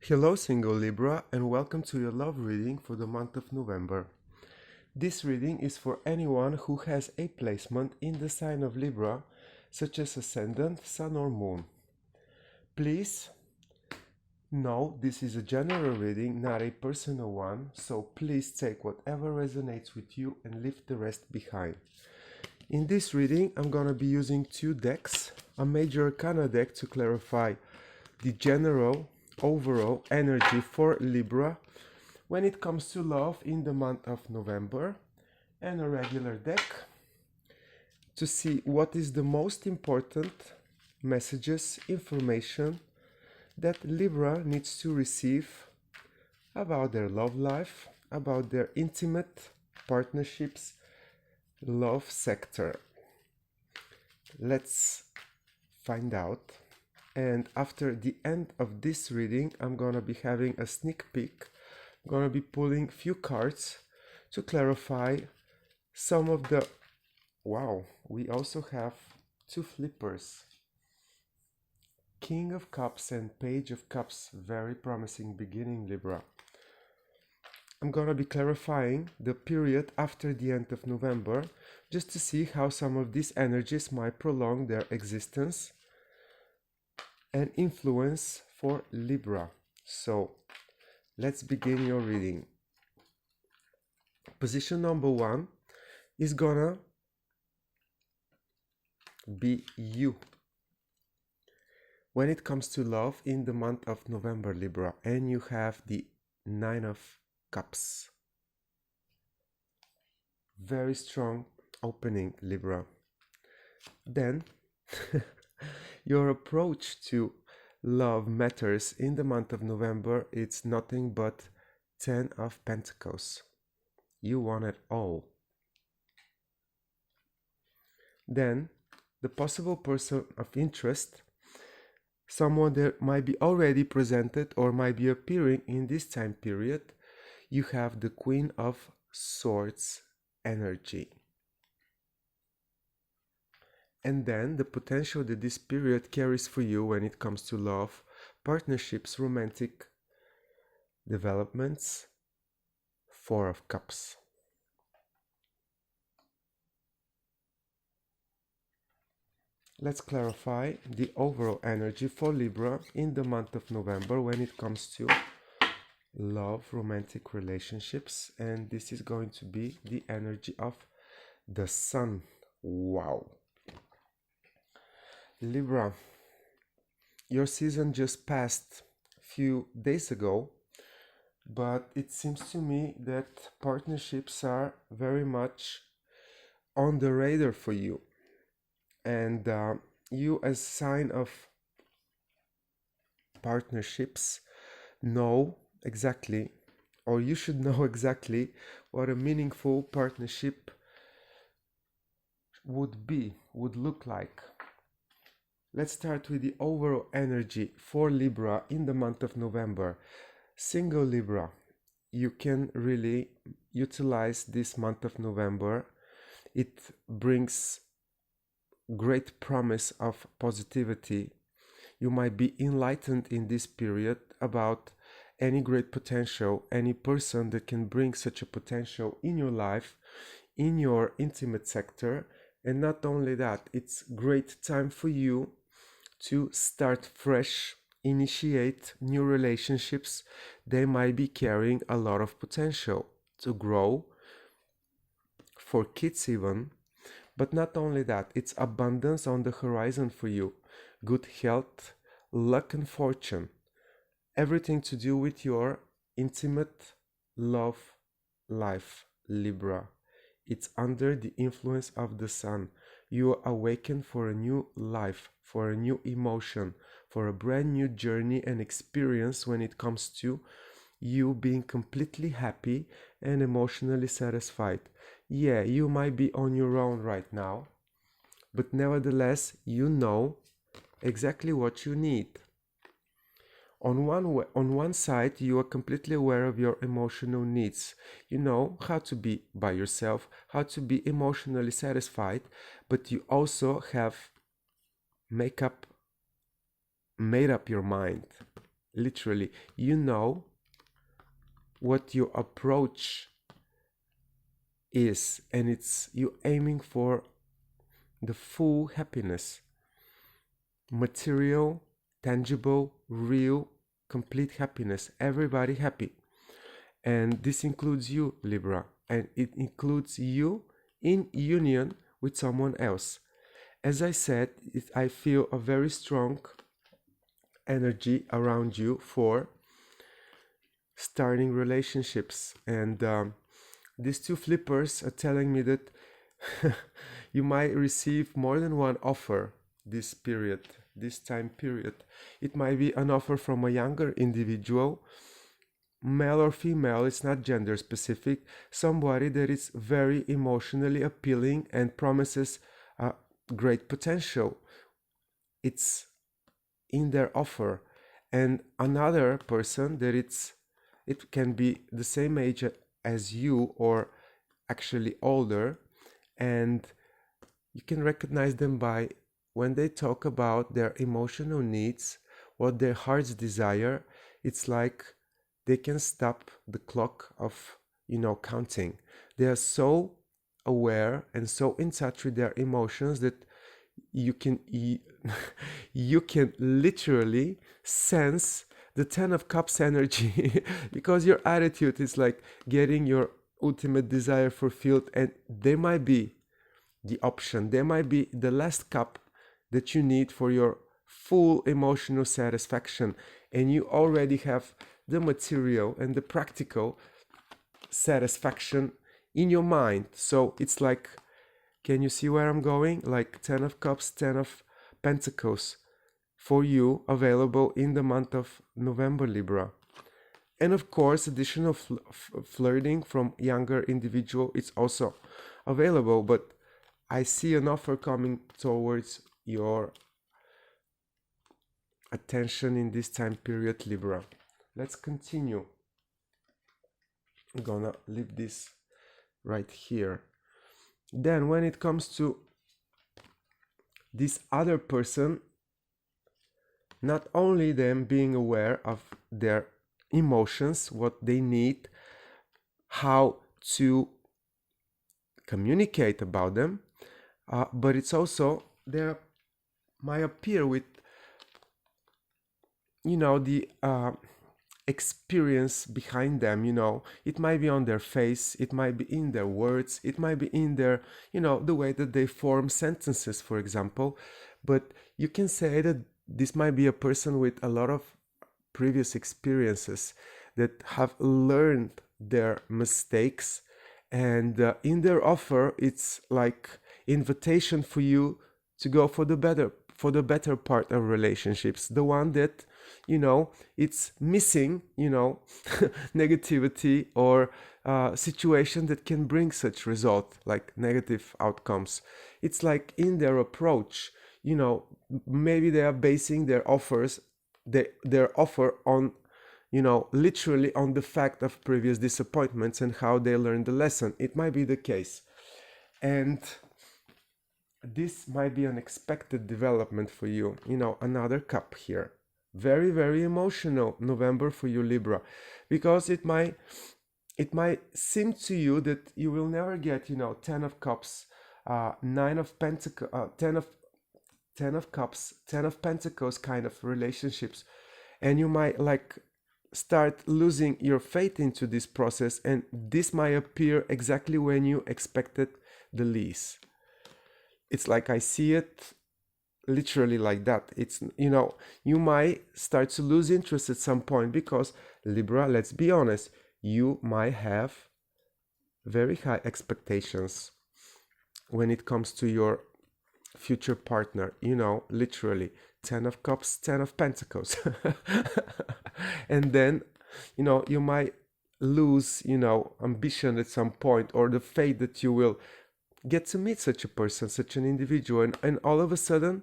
Hello single Libra and welcome to your love reading for the month of November. This reading is for anyone who has a placement in the sign of Libra, such as Ascendant, Sun or Moon. Please know this is a general reading, not a personal one, so please take whatever resonates with you and leave the rest behind. In this reading, I'm gonna be using two decks, a Major Arcana deck to clarify the general overall energy for Libra when it comes to love in the month of November, and a regular deck to see what is the most important messages, information that Libra needs to receive about their love life, about their intimate partnerships, love sector. Let's find out. And after the end of this reading, I'm gonna be having a sneak peek. I'm gonna be pulling few cards to clarify some of the... Wow, we also have two flippers. King of Cups and Page of Cups, very promising beginning, Libra. I'm gonna be clarifying the period after the end of November, just to see how some of these energies might prolong their existence and influence for Libra. So let's begin your reading. Position number one is gonna be you when it comes to love in the month of November, Libra, and you have the Nine of Cups. Very strong opening, Libra. Then your approach to love matters in the month of November. It's nothing but 10 of Pentacles. You want it all. Then the possible person of interest, someone that might be already presented or might be appearing in this time period. You have the Queen of Swords energy. And then the potential that this period carries for you when it comes to love, partnerships, romantic developments. Four of Cups. Let's clarify the overall energy for Libra in the month of November when it comes to love, romantic relationships. And this is going to be the energy of the Sun. Wow. Libra, your season just passed a few days ago, but it seems to me that partnerships are very much on the radar for you. And you, as a sign of partnerships, know exactly, or you should know exactly what a meaningful partnership would look like. Let's start with the overall energy for Libra in the month of November. Single Libra, you can really utilize this month of November. It brings great promise of positivity. You might be enlightened in this period about any great potential, any person that can bring such a potential in your life, in your intimate sector. And not only that, it's great time for you to start fresh, initiate new relationships. They might be carrying a lot of potential to grow, for kids even. But not only that, it's abundance on the horizon for you. Good health, luck and fortune. Everything to do with your intimate love life, Libra. It's under the influence of the Sun. You awaken for a new life, for a new emotion, for a brand new journey and experience when it comes to you being completely happy and emotionally satisfied. Yeah, you might be on your own right now, but nevertheless, you know exactly what you need. On one side, you are completely aware of your emotional needs. You know how to be by yourself, how to be emotionally satisfied, but you also have made up your mind. literally, you know what your approach is, and it's you aiming for the full happiness, material, tangible, real, complete happiness, everybody happy. And this includes you, Libra, and it includes you in union with someone else. As I said, I feel a very strong energy around you for starting relationships. And these two flippers are telling me that you might receive more than one offer this period, this time period. It might be an offer from a younger individual, male or female, it's not gender specific, somebody that is very emotionally appealing and promises great potential. It's in their offer. And another person that it can be the same age as you or actually older, and you can recognize them by when they talk about their emotional needs, what their hearts desire. It's like they can stop the clock of counting. They are so aware and so in touch with their emotions that you can literally sense the 10 of Cups energy because your attitude is like getting your ultimate desire fulfilled, and there might be the option, there might be the last cup that you need for your full emotional satisfaction, and you already have the material and the practical satisfaction in your mind. So it's like, can you see where I'm going? Like 10 of Cups, 10 of Pentacles for you available in the month of November, Libra. And of course, additional flirting from younger individual is also available, but I see an offer coming towards your attention in this time period, Libra. Let's continue. I'm gonna leave this right here. Then when it comes to this other person, not only them being aware of their emotions, what they need, how to communicate about them, but it's also they might appear with the experience behind them. It might be on their face, it might be in their words, it might be in their the way that they form sentences, for example. But you can say that this might be a person with a lot of previous experiences that have learned their mistakes, and in their offer it's like invitation for you to go for the better part of relationships, the one that it's missing negativity or situation that can bring such result, like negative outcomes. It's like in their approach, maybe they are basing their offers, their offer on literally on the fact of previous disappointments and how they learned the lesson. It might be the case, and this might be an expected development for you. Another cup here. Very, very emotional November for you, Libra, because it might seem to you that you will never get 10 of Cups, 9 of Pentacles, 10 of Cups, 10 of Pentacles kind of relationships, and you might like start losing your faith into this process, and this might appear exactly when you expected the least. It's like I see it literally like that. It's you might start to lose interest at some point because, Libra, let's be honest, you might have very high expectations when it comes to your future partner. Literally 10 of Cups, 10 of Pentacles. And then you might lose ambition at some point, or the faith that you will get to meet such a person, such an individual, and all of a sudden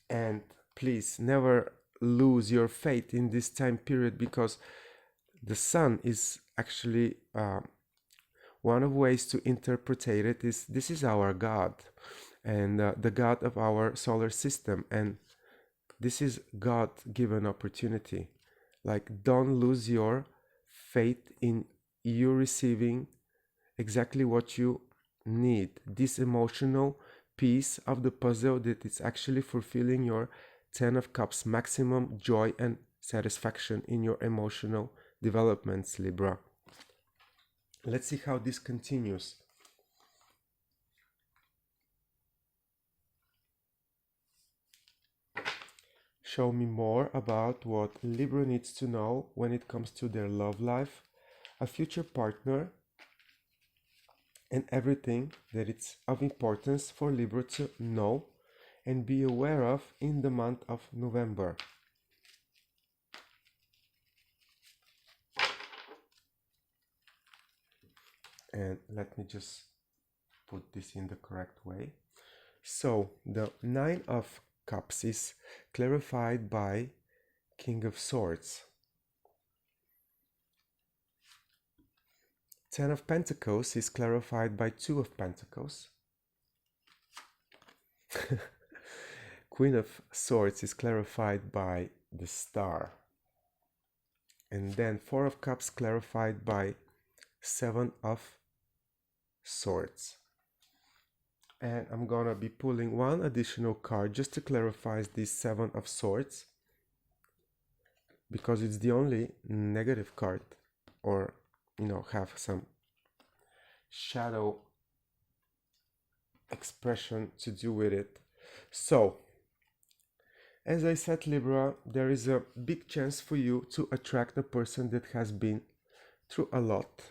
and please never lose your faith in this time period, because the sun is actually one of ways to interpret it is this is our God, and the God of our solar system, and This is God-given opportunity. Like, don't lose your faith in you receiving exactly what you need. This emotional piece of the puzzle that is actually fulfilling your 10 of Cups maximum joy and satisfaction in your emotional developments, Libra. Let's see how this continues. Show me more about what Libra needs to know when it comes to their love life, a future partner, and everything that it's of importance for Libra to know and be aware of in the month of November. And let me just put this in the correct way. So the Nine of Cups is clarified by King of Swords. 10 of Pentacles is clarified by Two of Pentacles. Queen of Swords is clarified by the Star. And then Four of Cups clarified by Seven of Swords. And I'm gonna be pulling one additional card just to clarify this Seven of Swords, because it's the only negative card, or have some shadow expression to do with it. So as I said, Libra, there is a big chance for you to attract a person that has been through a lot,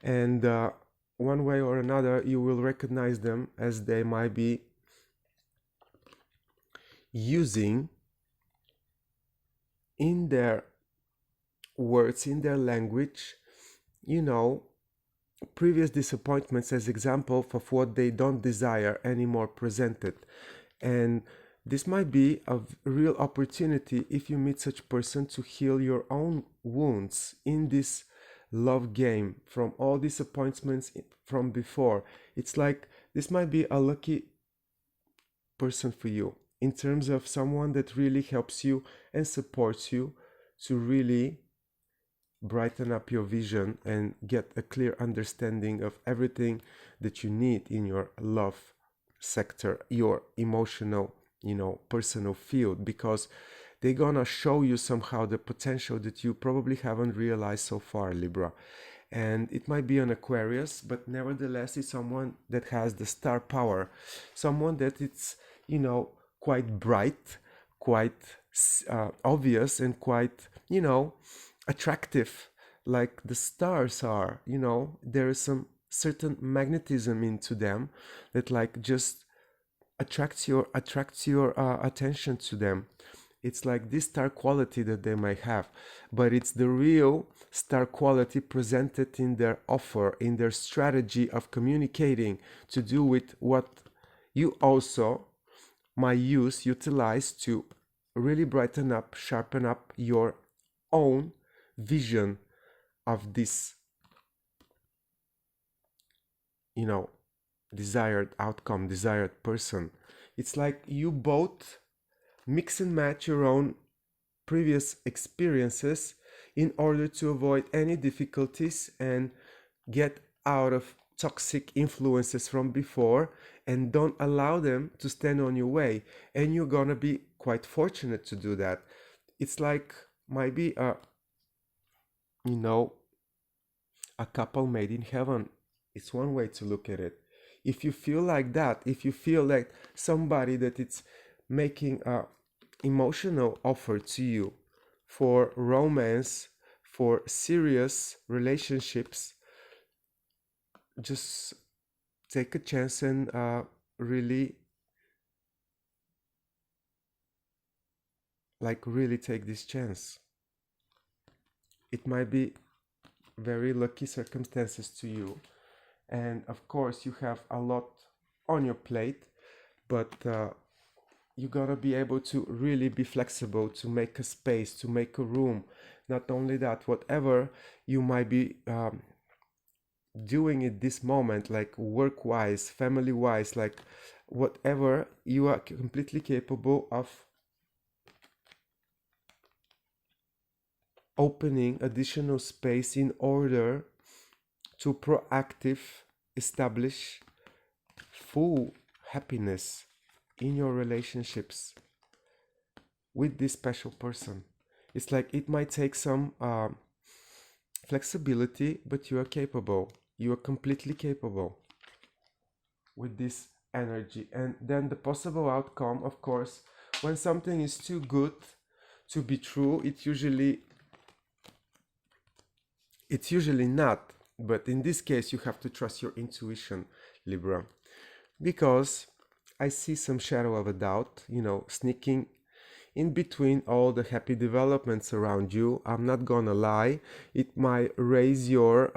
and one way or another you will recognize them, as they might be using in their words, in their language, previous disappointments as example of what they don't desire anymore presented. And this might be a real opportunity, if you meet such person, to heal your own wounds in this love game from all disappointments from before. It's like this might be a lucky person for you, in terms of someone that really helps you and supports you to really brighten up your vision and get a clear understanding of everything that you need in your love sector, your emotional, personal field, because they're gonna show you somehow the potential that you probably haven't realized so far, Libra. And it might be an Aquarius, but nevertheless it's someone that has the star power, someone that it's quite bright, quite obvious, and quite attractive, like the stars are. There is some certain magnetism into them that like just attracts your attention to them. It's like this star quality that they might have, but it's the real star quality presented in their offer, in their strategy of communicating, to do with what you also might utilize to really brighten up, sharpen up your own vision of this desired outcome, desired person. It's like you both mix and match your own previous experiences in order to avoid any difficulties and get out of toxic influences from before, and don't allow them to stand on your way. And you're gonna be quite fortunate to do that. It's like might be a couple made in heaven. It's one way to look at it. If you feel like that, if you feel like somebody that it's making a emotional offer to you for romance, for serious relationships, just take a chance and really take this chance. It might be very lucky circumstances to you, and of course you have a lot on your plate, but you gotta be able to really be flexible, to make a space, to make a room. Not only that, whatever you might be doing at this moment, like work-wise, family-wise, like whatever, you are completely capable of opening additional space in order to proactive establish full happiness in your relationships with this special person. It's like it might take some flexibility, but you are capable. You are completely capable with this energy. And then the possible outcome, of course, when something is too good to be true, it's usually not. But in this case, you have to trust your intuition, Libra, because I see some shadow of a doubt, sneaking in between all the happy developments around you. I'm not gonna lie, it might raise your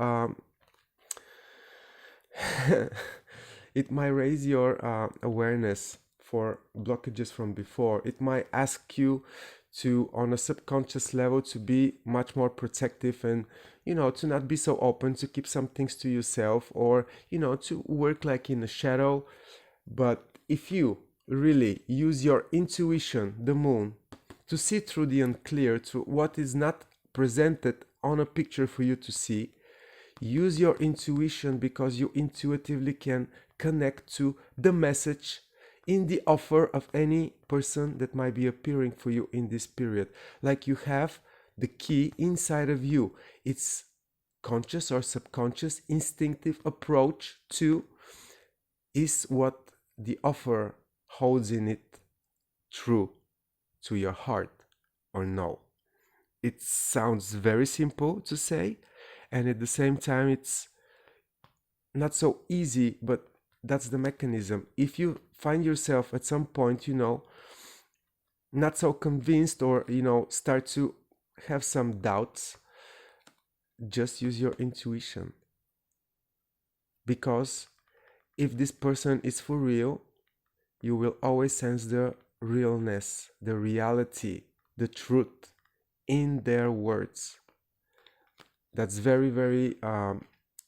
awareness for blockages from before. It might ask you to, on a subconscious level, to be much more protective and, to not be so open, to keep some things to yourself, or, to work like in the shadow. But if you really use your intuition, the moon, to see through the unclear, to what is not presented on a picture for you to see, use your intuition, because you intuitively can connect to the message in the offer of any person that might be appearing for you in this period. Like you have the key inside of you. It's conscious or subconscious, instinctive approach to, is what the offer holds in it true to your heart or no? It sounds very simple to say, and at the same time it's not so easy, but that's the mechanism. If you find yourself at some point, not so convinced, or, start to have some doubts, just use your intuition. Because if this person is for real, you will always sense the realness, the reality, the truth in their words. That's very, very,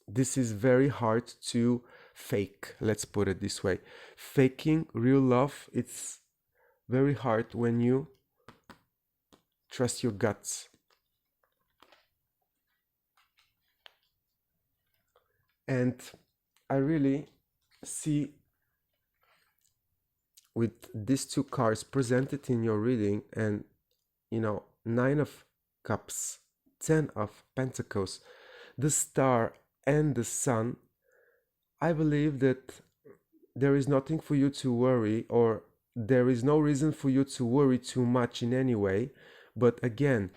this is very hard to fake, let's put it this way. Faking real love, it's very hard when you trust your guts. And I really see, with these two cards presented in your reading, and 9 of Cups, 10 of Pentacles, the Star and the Sun, I believe that there is nothing for you to worry, or there is no reason for you to worry too much in any way. But again,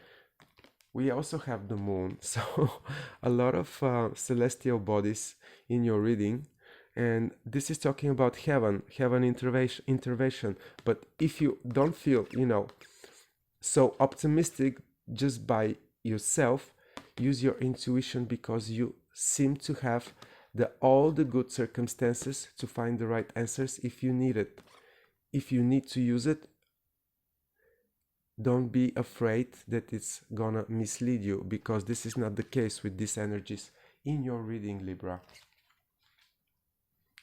we also have the moon, so a lot of celestial bodies in your reading. And this is talking about heaven intervention. But if you don't feel, so optimistic just by yourself, use your intuition, because you seem to have all the good circumstances to find the right answers if you need it. If you need to use it, don't be afraid that it's gonna mislead you, because this is not the case with these energies in your reading, Libra.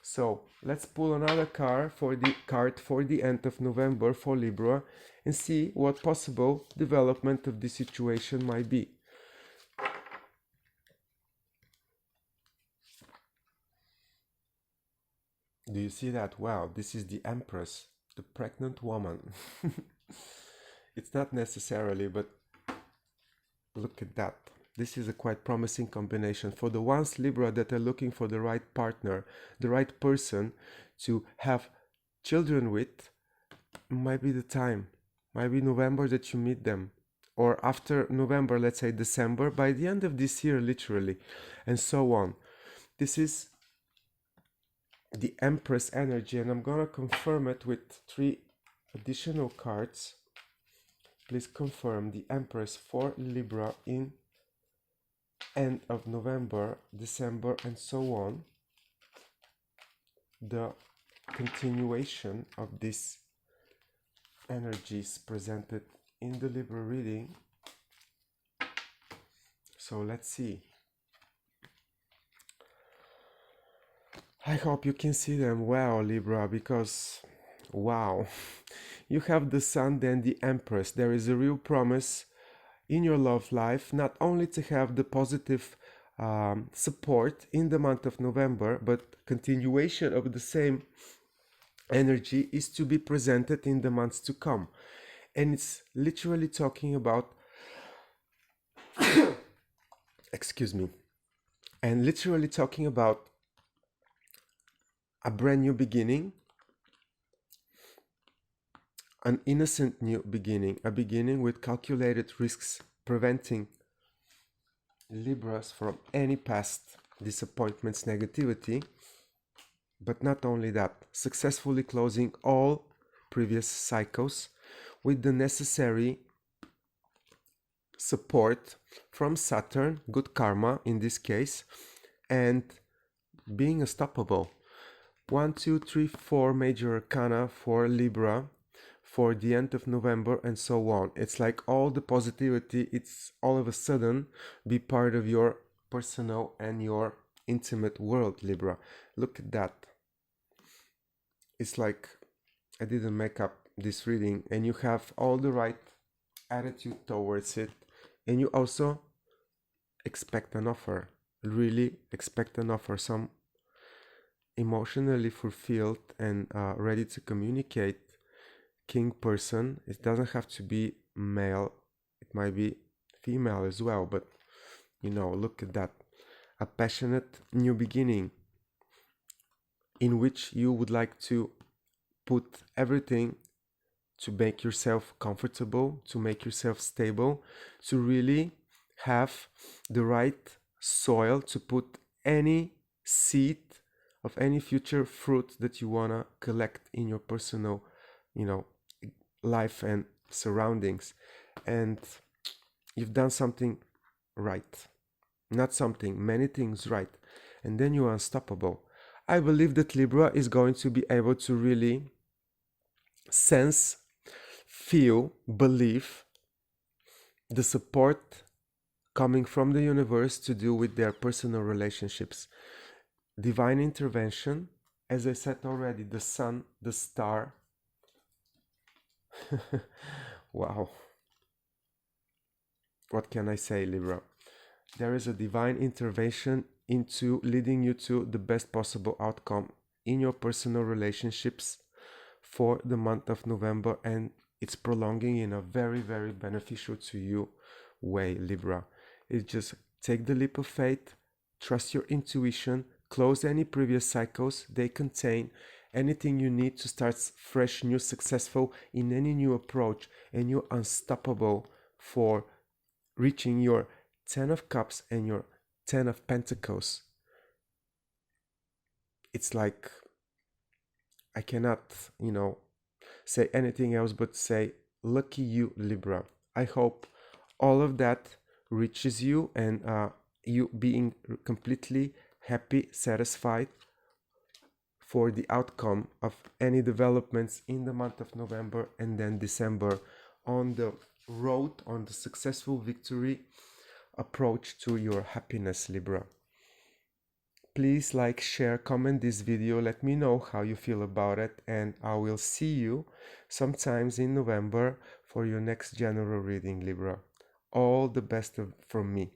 So let's pull another card for the end of November for Libra, and see what possible development of this situation might be. Do you see that? Wow, this is the Empress, the pregnant woman. It's not necessarily, but look at that. This is a quite promising combination for the ones, Libra, that are looking for the right partner, the right person to have children with. Might be the time, might be November that you meet them, or after November, let's say December, by the end of this year, literally, and so on. This is the Empress energy, and I'm gonna confirm it with 3 additional cards. Please confirm the Empress for Libra in end of November, December, and so on. The continuation of these energies presented in the Libra reading. So let's see. I hope you can see them well, Libra, because wow, you have the Sun, then the Empress. There is a real promise in your love life, not only to have the positive support in the month of November, but continuation of the same energy is to be presented in the months to come. And it's literally talking about excuse me, and literally talking about a brand new beginning, an innocent new beginning, a beginning with calculated risks, preventing Libras from any past disappointments, negativity. But not only that, successfully closing all previous cycles with the necessary support from Saturn, good karma in this case, and being unstoppable. 1, 2, 3, 4 major arcana for Libra for the end of November and so on. It's like all the positivity, it's all of a sudden be part of your personal and your intimate world, Libra. Look at that. It's like I didn't make up this reading, and you have all the right attitude towards it, and you also expect an offer, really expect an offer, some emotionally fulfilled and ready to communicate king person. It doesn't have to be male, it might be female as well, but you know, look at that. A passionate new beginning in which you would like to put everything to make yourself comfortable, to make yourself stable, to really have the right soil to put any seed of any future fruit that you want to collect in your personal, you know, life and surroundings. And you've done something right, not something, many things right, and then you are unstoppable. I believe that Libra is going to be able to really sense, feel, believe the support coming from the universe to do with their personal relationships. Divine intervention, as I said already, the sun, the star. Wow. What can I say, Libra? There is a divine intervention into leading you to the best possible outcome in your personal relationships for the month of November, and it's prolonging in a very, very beneficial to you way, Libra. It's just take the leap of faith, trust your intuition, close any previous cycles. They contain anything you need to start fresh, new, successful in any new approach, and you're unstoppable for reaching your 10 of Cups and your 10 of Pentacles. It's like I cannot, you know, say anything else but say, lucky you, Libra. I hope all of that reaches you, and you being completely happy, satisfied for the outcome of any developments in the month of November and then December on the road, on the successful victory approach to your happiness, Libra. Please like, share, comment this video, let me know how you feel about it, and I will see you sometimes in November for your next general reading, Libra. All the best from me.